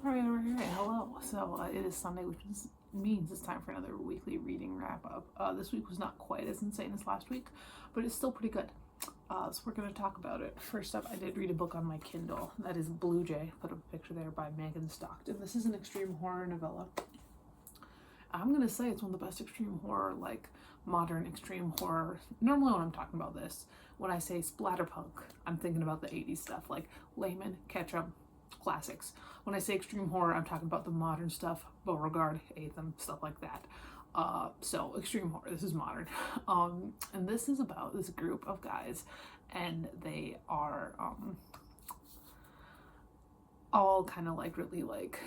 Alright, hello. So it is Sunday, which means it's time for another weekly reading wrap up. This week was not quite as insane as last week, but it's still pretty good. So we're going to talk about it. First up, I did read a book on my Kindle. That is Blue Jay. Put up a picture there by Megan Stockton. This is an extreme horror novella. I'm going to say it's one of the best extreme horror, like modern extreme horror. Normally when I'm talking about this, when I say splatterpunk, I'm thinking about the 80s stuff, like Layman, Ketchum, classics. When I say extreme horror, I'm talking about the modern stuff, Beauregard, Atham, stuff like that. So extreme horror, this is modern. And this is about this group of guys, and they are all kind of like really like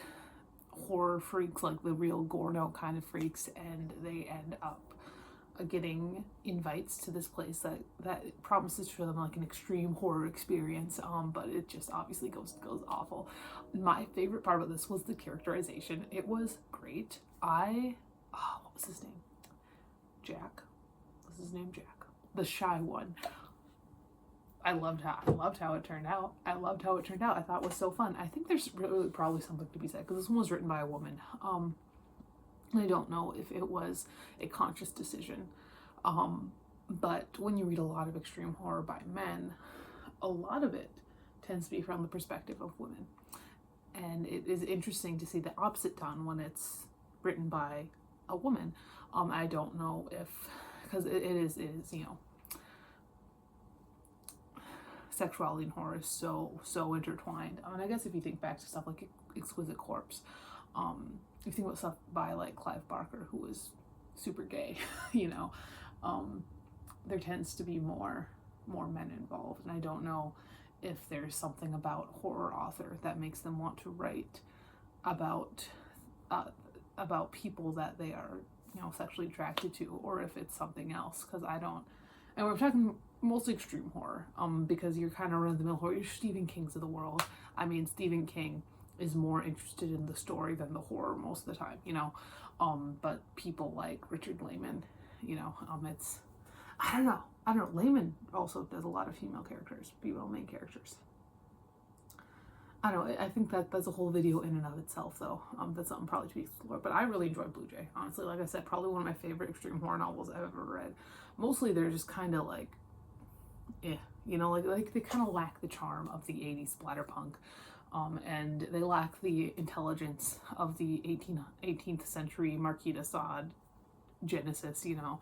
horror freaks, like the real Gorno kind of freaks, and they end up getting invites to this place that promises for them like an extreme horror experience, but it just obviously goes awful. My favorite part about this was the characterization. It was great. What was his name? Jack. Was his name Jack? The shy one. I loved how it turned out. I thought it was so fun. I think there's really probably something to be said, because this one was written by a woman. I don't know if it was a conscious decision, but when you read a lot of extreme horror by men, a lot of it tends to be from the perspective of women. And it is interesting to see the opposite done when it's written by a woman. I don't know if, because it is, you know, sexuality and horror is so intertwined. I mean, I guess if you think back to stuff like Exquisite Corpse, you think about stuff by like Clive Barker, who was super gay, you know, there tends to be more men involved, and I don't know if there's something about horror author that makes them want to write about people that they are, you know, sexually attracted to, or if it's something else, because I don't. And we're talking mostly extreme horror, because you're kind of run-of-the-mill horror. You're Stephen King's of the world. I mean, Stephen King is more interested in the story than the horror most of the time, you know. But people like Richard Layman, you know, it's, I don't know. Layman also does a lot of female main characters. I don't know. I think that's a whole video in and of itself, though. That's something probably to be explored. But I really enjoyed Blue Jay, honestly. Like I said, probably one of my favorite extreme horror novels I've ever read. Mostly they're just kind of like, you know, like they kind of lack the charm of the 80s splatterpunk. And they lack the intelligence of the 18th century Marquis de Sade Genesis, you know.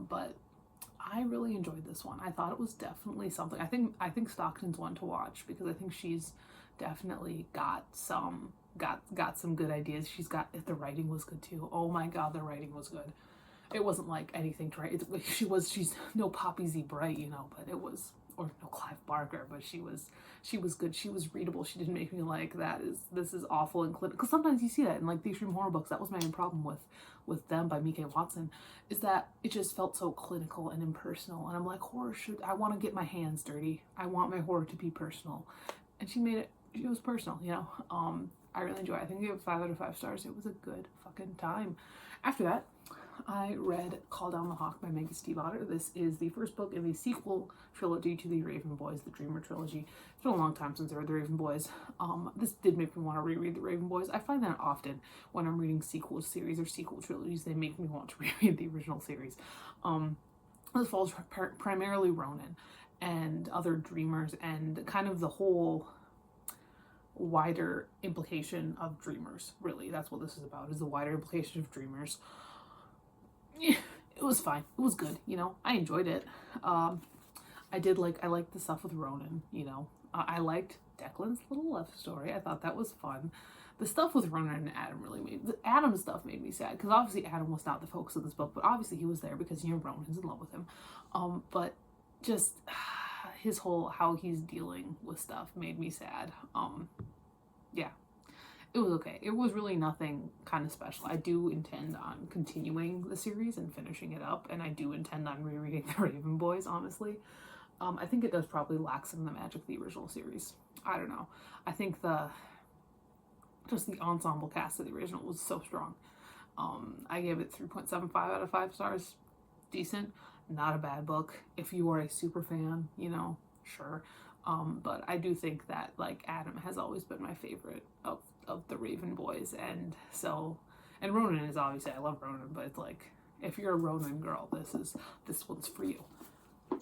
But I really enjoyed this one. I thought it was definitely something. I think Stockton's one to watch, because I think she's definitely got some good ideas. The writing was good too. Oh my god, the writing was good. It wasn't like anything to write. She's no Poppy Z. Bright, you know, but it was, or no Clive Barker, but she was good. She was readable. She didn't make me like this is awful and clinical. Because sometimes you see that in like the extreme horror books. That was my main problem with them by Mika Watson, is that it just felt so clinical and impersonal. And I'm like, I want to get my hands dirty. I want my horror to be personal. And she made it. It was personal, you know. I really enjoyed it. I think I gave it 5 out of 5 stars. It was a good fucking time. After that, I read Call Down the Hawk by Maggie Stiefvater. This is the first book in the sequel trilogy to the Raven Boys, the Dreamer trilogy. It's been a long time since I read the Raven Boys. This did make me want to reread the Raven Boys. I find that often when I'm reading sequel series or sequel trilogies, they make me want to reread the original series. This follows primarily Ronan and other dreamers, and kind of the whole wider implication of dreamers. Really, that's what this is about, is the wider implication of dreamers. Yeah, it was fine. It was good, you know. I enjoyed it. I liked the stuff with Ronan, you know. I liked Declan's little love story. I thought that was fun. The stuff with Ronan and Adam Adam stuff made me sad, because obviously Adam was not the focus of this book, but obviously he was there because, you know, Ronan's in love with him. But just his whole, how he's dealing with stuff made me sad. Yeah. It was okay. It was really nothing kind of special. I do intend on continuing the series and finishing it up, and I do intend on rereading the Raven Boys, honestly. I think it does probably lack some of the magic of the original series. I don't know. I think just the ensemble cast of the original was so strong. I gave it 3.75 out of 5 stars. Decent. Not a bad book. If you are a super fan, you know, sure. But I do think that, like, Adam has always been my favorite of of the Raven boys. And so, and Ronan is obviously, I love Ronan, but it's like, if you're a Ronan girl, this one's for you.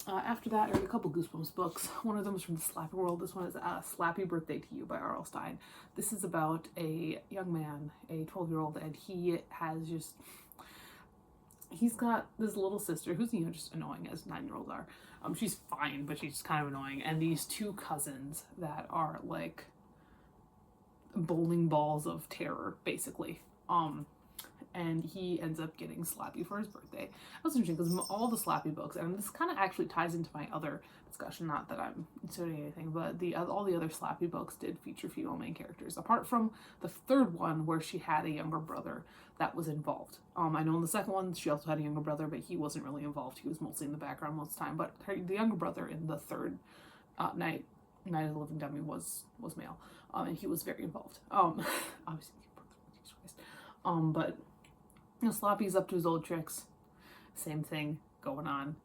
After that, I read a couple Goosebumps books. One of them is from the Slappy World. This one is Slappy Birthday to You by R.L. Stine. This is about a young man, a 12-year-old, and he's got this little sister who's, just annoying as 9-year-olds are. She's fine, but she's kind of annoying. And these two cousins that are like bowling balls of terror, basically. And he ends up getting Slappy for his birthday. That's interesting because all the Slappy books, and this kind of actually ties into my other discussion, not that I'm inserting anything, but all the other Slappy books did feature female main characters, apart from the third one where she had a younger brother that was involved. I know in the second one she also had a younger brother, but he wasn't really involved. He was mostly in the background most of the time. But the younger brother in the third Night of the Living Dummy was male, and he was very involved. Obviously, but Slappy's up to his old tricks. Same thing going on.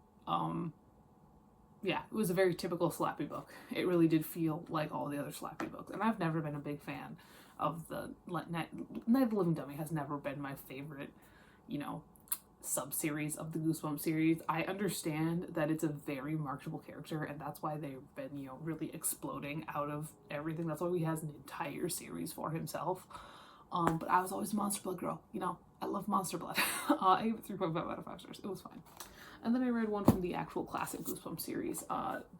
Yeah, it was a very typical Slappy book. It really did feel like all the other Slappy books. And I've never been a big fan of the Night of the Living Dummy. Has never been my favorite, sub-series of the Goosebumps series. I understand that it's a very marketable character, and that's why they've been, really exploding out of everything. That's why he has an entire series for himself. But I was always a Monster Blood girl, I love Monster Blood. I gave it 3.5 out of 5 stars. It was fine. And then I read one from the actual classic Goosebumps series,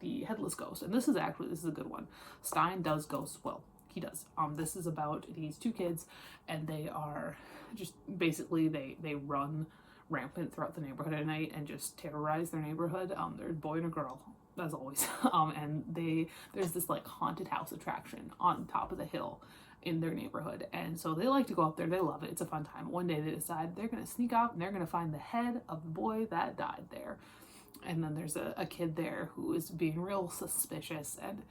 The Headless Ghost. And this is a good one. Stine does ghosts well. He does. This is about these two kids, and they are just basically, they run rampant throughout the neighborhood at night and just terrorize their neighborhood. They're a boy and a girl, as always. And there's this like haunted house attraction on top of the hill in their neighborhood, and so they like to go up there. They love it. It's a fun time. One day they decide they're gonna sneak up and they're gonna find the head of the boy that died there. And then there's a kid there who is being real suspicious, and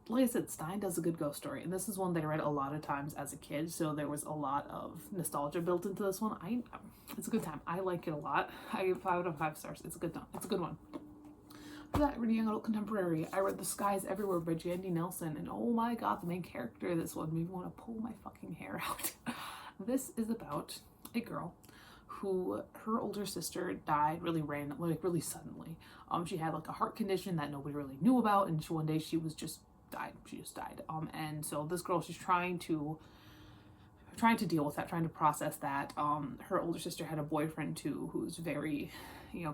like I said, Stine does a good ghost story, and this is one that I read a lot of times as a kid, so there was a lot of nostalgia built into this one. It's a good time. I like it a lot. I give 5 out of 5 stars. It's a good one. For that, reading young adult contemporary, I read The Skies Everywhere by Jandy Nelson, and oh my god, the main character of this one made me want to pull my fucking hair out. This is about a girl who, her older sister died really randomly, like really suddenly. She had like a heart condition that nobody really knew about, and one day she just died. And so this girl, she's trying to deal with that, trying to process that. Her older sister had a boyfriend too, who's very,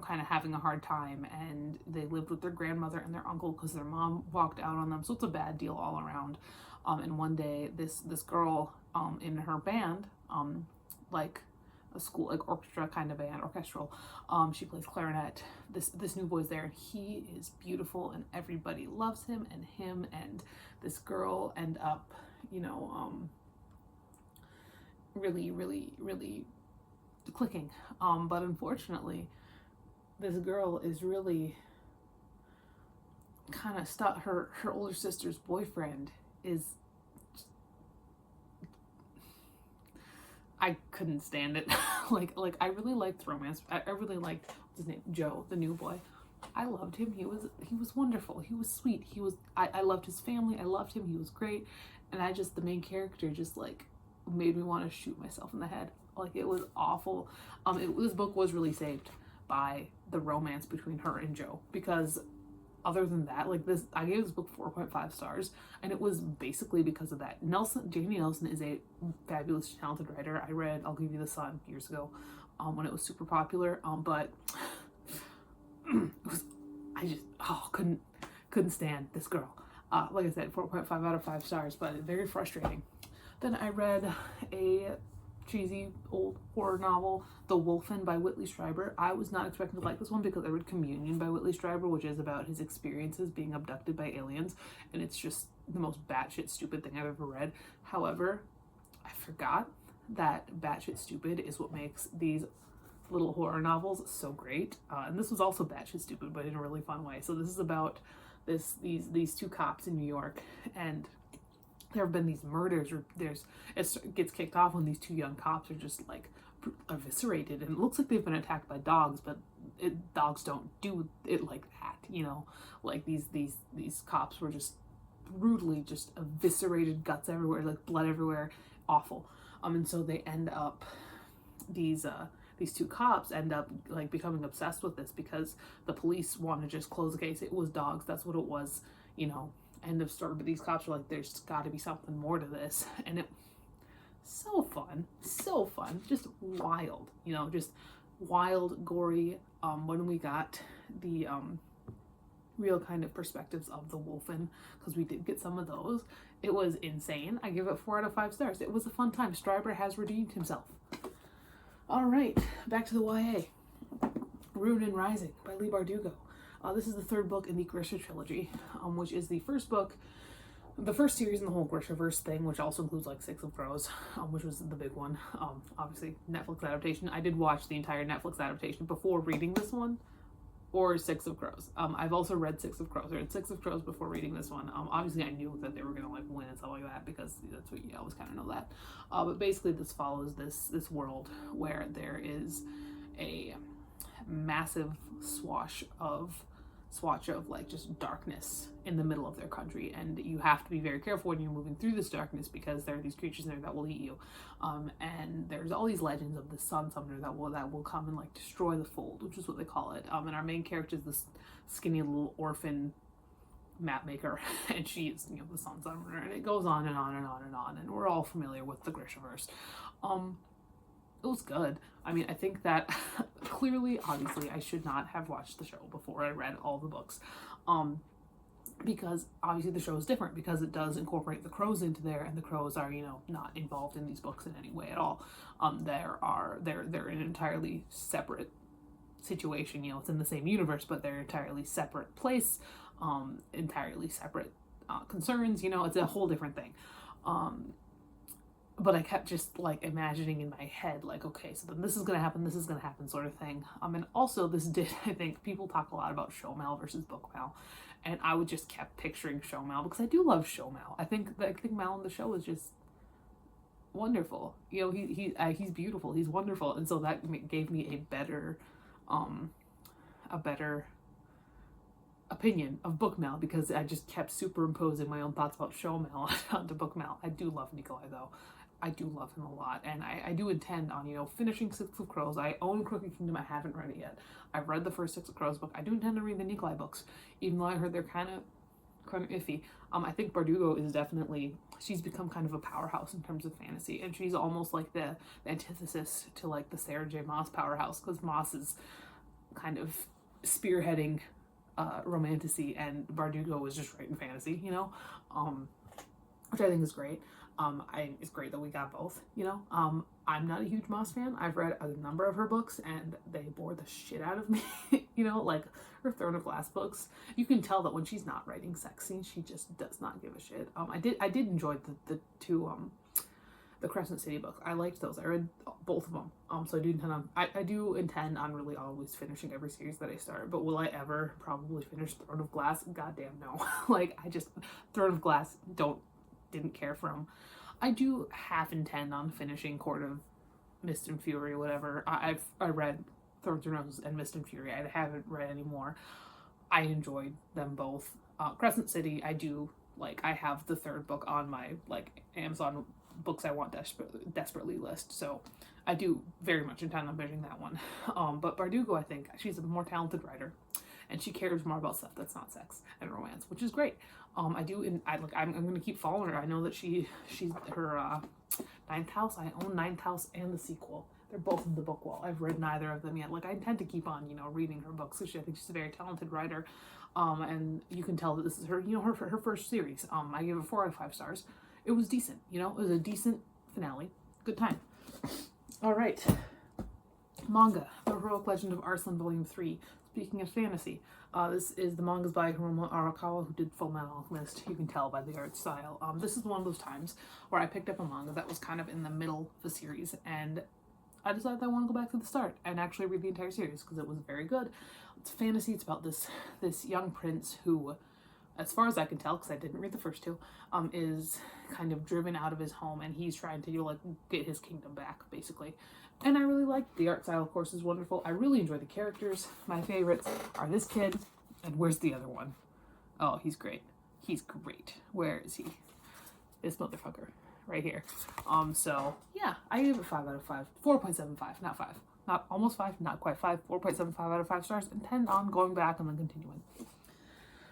kind of having a hard time, and they lived with their grandmother and their uncle because their mom walked out on them, so it's a bad deal all around. And one day this girl in her band, like a school, like orchestra kind of band, orchestral, she plays clarinet. This new boy's there, and he is beautiful and everybody loves him, and this girl end up, really, really, really clicking. But unfortunately, this girl is really kind of stuck. Her older sister's boyfriend is, I couldn't stand it. like I really liked romance. I really liked, what's his name, Joe, the new boy. I loved him. He was wonderful. He was sweet. I loved his family. I loved him. He was great. And the main character just like made me want to shoot myself in the head. Like, it was awful. This book was really saved by the romance between her and Joe, because other than that, I gave this book 4.5 stars, and it was basically because of that. Jamie Nelson is a fabulous, talented writer. I read I'll Give You the Sun years ago, when it was super popular, but it was, couldn't stand this girl. Like I said, 4.5 out of 5 stars, but very frustrating. Then I read a cheesy old horror novel, The Wolfen by Whitley Strieber. I was not expecting to like this one because I read Communion by Whitley Strieber, which is about his experiences being abducted by aliens, and it's just the most batshit stupid thing I've ever read. However, I forgot that batshit stupid is what makes these little horror novels so great. And this was also batshit stupid, but in a really fun way. So this is about these two cops in New York, and there have been these murders, or it gets kicked off when these two young cops are just like eviscerated, and it looks like they've been attacked by dogs, but dogs don't do it like that, like these cops were just brutally just eviscerated, guts everywhere, like blood everywhere, awful. And so they end up, these two cops end up like becoming obsessed with this because the police want to just close the case. It was dogs, that's what it was, you know, end of story. But these cops are like, there's got to be something more to this. And it, so fun, just wild, you know, just wild, gory. When we got the real kind of perspectives of the wolfen, because we did get some of those, it was insane. I give it 4 out of 5 stars. It was a fun time. Stryber has redeemed himself. All right, back to the YA. Ruin and Rising by Leigh Bardugo. This is the 3rd book in the Grisha trilogy, which is the first book, the first series in the whole Grishaverse thing, which also includes like Six of Crows, which was the big one. Obviously, Netflix adaptation. I did watch the entire Netflix adaptation before reading this one, or Six of Crows. I've also read Six of Crows. I read Six of Crows before reading this one. Obviously, I knew that they were gonna like win and stuff like that because that's what you always kind of know that. But basically, this follows this world where there is a massive swatch of like just darkness in the middle of their country, and you have to be very careful when you're moving through this darkness because there are these creatures in there that will eat you, and there's all these legends of the sun summoner that will come and like destroy the fold, which is what they call it. And our main character is this skinny little orphan map maker, and she is, you know, the sun summoner, and it goes on and on and on and on, and we're all familiar with the Grishaverse. It was good. I mean, I think that clearly, obviously, I should not have watched the show before I read all the books. Because obviously the show is different because it does incorporate the crows into there, and the crows are, you know, not involved in these books in any way at all. They're in an entirely separate situation. You know, it's in the same universe, but they're entirely separate place, entirely separate concerns. You know, it's a whole different thing. But I kept just like imagining in my head, like, okay, so then this is gonna happen, sort of thing. And also this did, I think, people talk a lot about show mail versus book mail, and I would just kept picturing show mail because I do love show mail. I think Mal in the show is just wonderful. You know, he's beautiful, he's wonderful, and so that gave me a better opinion of book mail because I just kept superimposing my own thoughts about show mail onto book mail. I do love Nikolai though. I do love him a lot, and I do intend on, you know, finishing Six of Crows. I own Crooked Kingdom. I haven't read it yet. I've read the first Six of Crows book. I do intend to read the Nikolai books, even though I heard they're kind of iffy. I think Bardugo is definitely, she's become kind of a powerhouse in terms of fantasy, and she's almost like the antithesis to like the Sarah J. Maas powerhouse, because Maas is kind of spearheading romantasy, and Bardugo is just writing fantasy, you know, which I think is great. It's great that we got both, you know. I'm not a huge Maas fan. I've read a number of her books and they bore the shit out of me, you know, like her Throne of Glass books. You can tell that when she's not writing sex scenes, she just does not give a shit. I did enjoy the two the Crescent City books. I liked those. I read both of them. So I do intend on really always finishing every series that I start. But will I ever probably finish Throne of Glass? Goddamn no. Like, I just, Throne of Glass didn't care for them. I do half intend on finishing Court of Mist and Fury, whatever. I read Thorns and Roses and Mist and Fury. I haven't read any more. I enjoyed them both. Crescent City, I do, like, I have the 3rd book on my, like, Amazon books I want desperately list, so I do very much intend on finishing that one. But Bardugo, I think, she's a more talented writer, and she cares more about stuff that's not sex and romance, which is great. I'm gonna keep following her. I know that she's her 9th house. I own 9th house and the sequel. They're both in the book wall. I've read neither of them yet. Like, I intend to keep on, you know, reading her books. I think she's a very talented writer. And you can tell that this is her, you know, her first series. I gave it 4 out of 5 stars. It was decent, you know, it was a decent finale. Good time. All right. Manga, The Heroic Legend of Arslan Volume 3. Speaking of fantasy, this is the mangas by Hiromu Arakawa, who did Fullmetal Alchemist. You can tell by the art style. This is one of those times where I picked up a manga that was kind of in the middle of the series, and I decided I want to go back to the start and actually read the entire series because it was very good. It's fantasy. It's about this young prince who, as far as I can tell, because I didn't read the first 2, is kind of driven out of his home, and he's trying to, you know, like, get his kingdom back, basically. And I really liked the art style, of course, is wonderful. I really enjoy the characters. My favorites are this kid, and where's the other one? Oh, he's great. He's great. Where is he? This motherfucker. right here. So yeah, I gave it 5 out of 5. 4.75, not 5. Not almost 5, not quite 5. 4.75 out of 5 stars. Intend on going back and then continuing.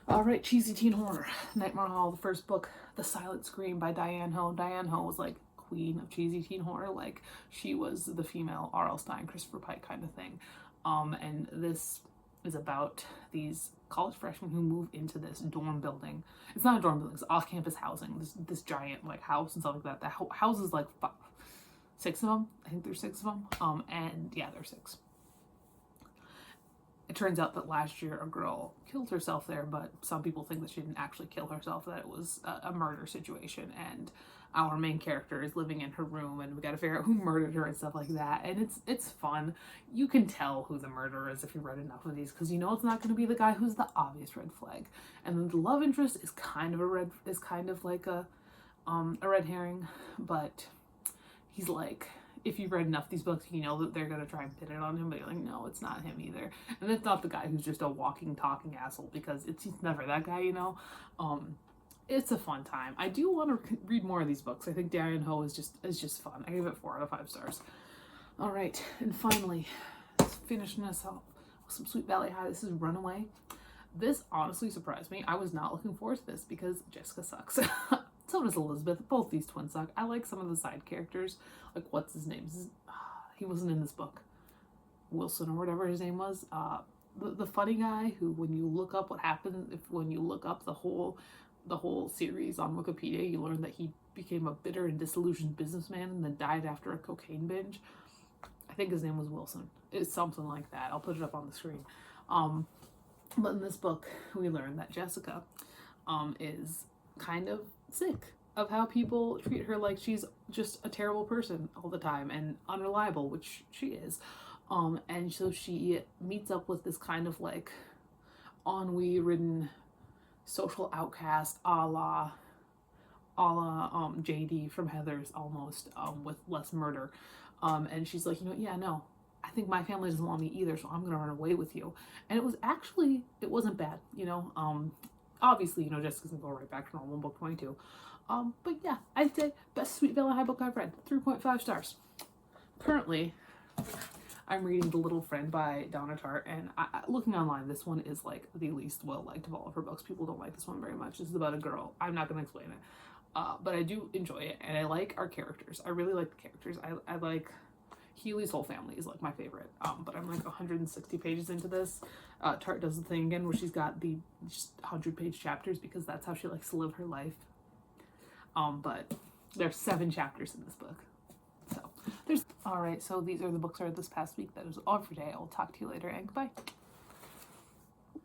Alright, Cheesy Teen Horror. Nightmare Hall, the first book, The Silent Scream by Diane Ho. Diane Ho was like queen of cheesy teen horror. Like, she was the female R.L. Stine, Christopher Pike kind of thing. And this is about these college freshmen who move into this dorm building. It's not a dorm building, it's off-campus housing. This giant like house and stuff like that. The house is like 6 of them. I think there's 6 of them. And yeah, there's 6. It turns out that last year a girl killed herself there, but some people think that she didn't actually kill herself, that it was a murder situation, and our main character is living in her room, and we gotta figure out who murdered her and stuff like that, and it's fun. You can tell who the murderer is if you've read enough of these, because you know it's not going to be the guy who's the obvious red flag. And then the love interest is kind of like a red herring, but he's like, if you've read enough of these books, you know that they're going to try and pin it on him, but you're like, no, it's not him either. And it's not the guy who's just a walking, talking asshole, because he's never that guy, you know? It's a fun time. I do want to read more of these books. I think Diane Ho is just fun. I gave it 4 out of 5 stars. All right, and finally, finishing us off with some Sweet Valley High. This is Runaway. This honestly surprised me. I was not looking forward to this because Jessica sucks. So does Elizabeth. Both these twins suck. I like some of the side characters. Like, what's his name? He wasn't in this book. Wilson or whatever his name was. The funny guy who, when you look up what happened, when you look up the whole series on Wikipedia, you learn that he became a bitter and disillusioned businessman and then died after a cocaine binge. I think his name was Wilson. It's something like that. I'll put it up on the screen. But in this book, we learn that Jessica is kind of sick of how people treat her like she's just a terrible person all the time and unreliable, which she is. And so she meets up with this kind of like ennui-ridden social outcast a la JD from Heathers almost, with less murder. And she's like, yeah, no, I think my family doesn't want me either, so I'm gonna run away with you. And it wasn't bad, obviously, Jessica's gonna go right back to normal, book 22. But yeah, I'd say best Sweet Valley High book I've read, 3.5 stars. Currently, I'm reading The Little Friend by Donna Tartt, and looking online, this one is like the least well-liked of all of her books. People don't like this one very much. This is about a girl. I'm not gonna explain it. But I do enjoy it, and I like our characters. I really like the characters. I like Healy's whole family is like my favorite. But I'm like 160 pages into this. Tart does the thing again where she's got the just 100-page chapters because that's how she likes to live her life. But there's 7 chapters in this book. So alright, so these are the books I read this past week. That is all for today. I will talk to you later, and goodbye.